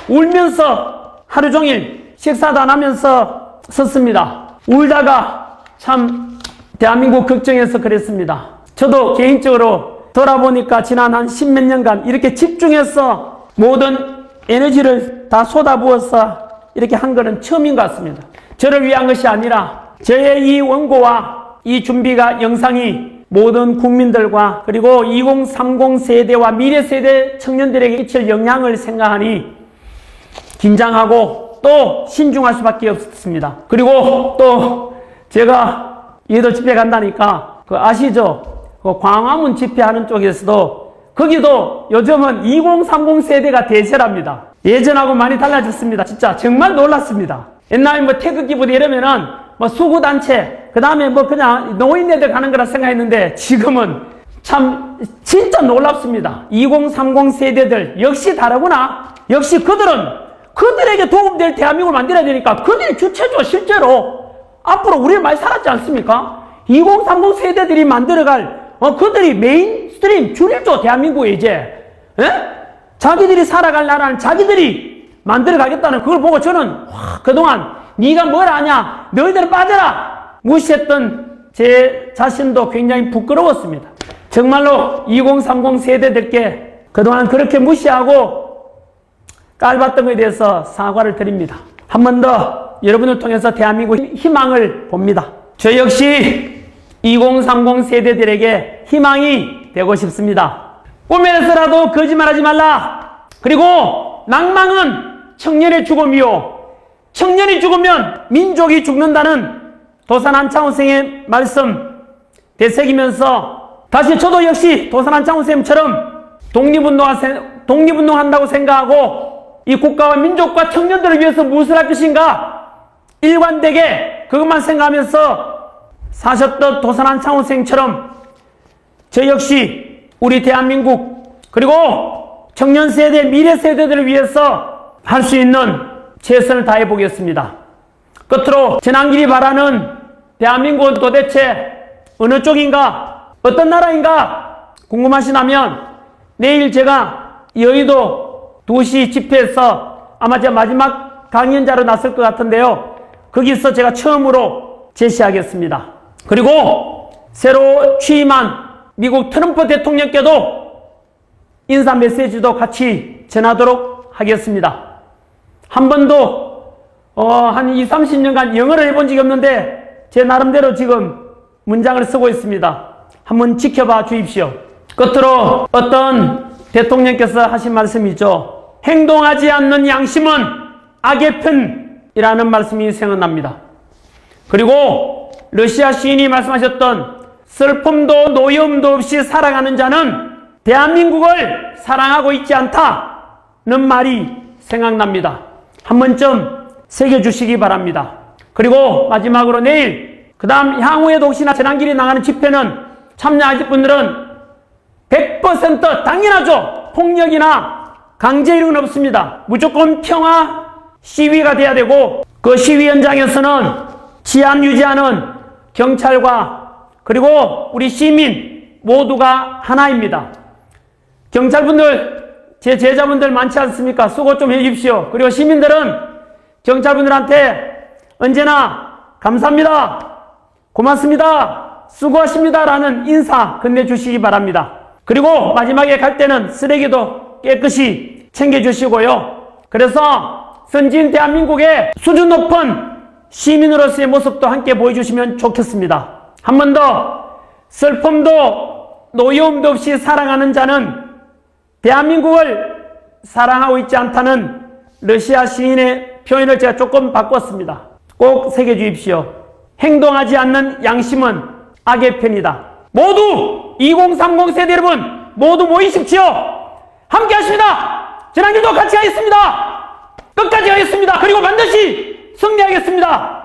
울면서 하루 종일 식사도 안 하면서 썼습니다. 울다가 참 대한민국 걱정해서 그랬습니다. 저도 개인적으로 돌아보니까 지난 한 십몇 년간 이렇게 집중해서 모든 에너지를 다 쏟아부어서 이렇게 한 것은 처음인 것 같습니다. 저를 위한 것이 아니라 저의 이 원고와 이 준비가 영상이 모든 국민들과 그리고 2030 세대와 미래 세대 청년들에게 끼칠 영향을 생각하니 긴장하고 또 신중할 수밖에 없습니다. 그리고 또 제가 여의도 집회 간다니까 그 아시죠? 그 광화문 집회하는 쪽에서도 거기도 요즘은 2030 세대가 대세랍니다. 예전하고 많이 달라졌습니다. 진짜 정말 놀랐습니다. 옛날에 뭐 태극기 부대 이러면은 뭐 수구단체 그 다음에 뭐 그냥 노인네들 가는 거라 생각했는데 지금은 참 진짜 놀랍습니다. 2030 세대들 역시 다르구나. 역시 그들에게 도움될 대한민국을 만들어야 되니까 그들이 주체죠. 실제로 앞으로 우리 많이 살았지 않습니까? 2030 세대들이 만들어갈 그들이 메인스트림 줄일죠. 대한민국에 이제 자기들이 살아갈 나라는 자기들이 만들어가겠다는 그걸 보고 저는 그동안 네가 뭘 아냐 너희들은 빠져라 무시했던 제 자신도 굉장히 부끄러웠습니다. 정말로 2030 세대들께 그동안 그렇게 무시하고 깔봤던 것에 대해서 사과를 드립니다. 한 번 더 여러분을 통해서 대한민국 희망을 봅니다. 저 역시 2030 세대들에게 희망이 되고 싶습니다. 꿈에서라도 거짓말하지 말라. 그리고 낭망은 청년의 죽음이요 청년이 죽으면 민족이 죽는다는 도산 한창훈 말씀 되새기면서 다시 저도 역시 도산 한창훈 선생님처럼 독립운동한다고 생각하고 이 국가와 민족과 청년들을 위해서 무엇을 할 것인가 일관되게 그것만 생각하면서 사셨던 도산 한창훈 선생님처럼 저 역시 우리 대한민국 그리고 청년 세대 미래 세대들을 위해서 할 수 있는 최선을 다해 보겠습니다. 끝으로 전한길이 바라는 대한민국은 도대체 어느 쪽인가 어떤 나라인가 궁금하시다면 내일 제가 여의도 2시 집회에서 아마 제가 마지막 강연자로 나설 것 같은데요. 거기서 제가 처음으로 제시하겠습니다. 그리고 새로 취임한 미국 트럼프 대통령께도 인사 메시지도 같이 전하도록 하겠습니다. 한 번도 한 20, 30년간 영어를 해본 적이 없는데 제 나름대로 지금 문장을 쓰고 있습니다. 한번 지켜봐 주십시오. 끝으로 어떤 대통령께서 하신 말씀이죠. 행동하지 않는 양심은 악의 편이라는 말씀이 생각납니다. 그리고 러시아 시인이 말씀하셨던 슬픔도 노여움도 없이 살아가는 자는 대한민국을 사랑하고 있지 않다는 말이 생각납니다. 한 번쯤 새겨주시기 바랍니다. 그리고 마지막으로 내일 그 다음 향후에도 혹시나 전한길이 나가는 집회는 참여하실 분들은 100% 당연하죠. 폭력이나 강제 이런 건 없습니다. 무조건 평화 시위가 돼야 되고 그 시위 현장에서는治安 유지하는 경찰과 그리고 우리 시민 모두가 하나입니다. 경찰분들 제 제자분들 많지 않습니까? 수고 좀 해주십시오. 그리고 시민들은 경찰분들한테 언제나 감사합니다. 고맙습니다. 수고하십니다. 라는 인사 건네주시기 바랍니다. 그리고 마지막에 갈 때는 쓰레기도 깨끗이 챙겨주시고요. 그래서 선진 대한민국의 수준 높은 시민으로서의 모습도 함께 보여주시면 좋겠습니다. 한 번 더 슬픔도 노여움도 없이 살아가는 자는 대한민국을 사랑하고 있지 않다는 러시아 시인의 표현을 제가 조금 바꿨습니다. 꼭 새겨주십시오. 행동하지 않는 양심은 악의 편이다. 모두 2030 세대 여러분 모두 모이십시오. 함께 하십니다. 전한길도 같이 하겠습니다. 끝까지 하겠습니다. 그리고 반드시 승리하겠습니다.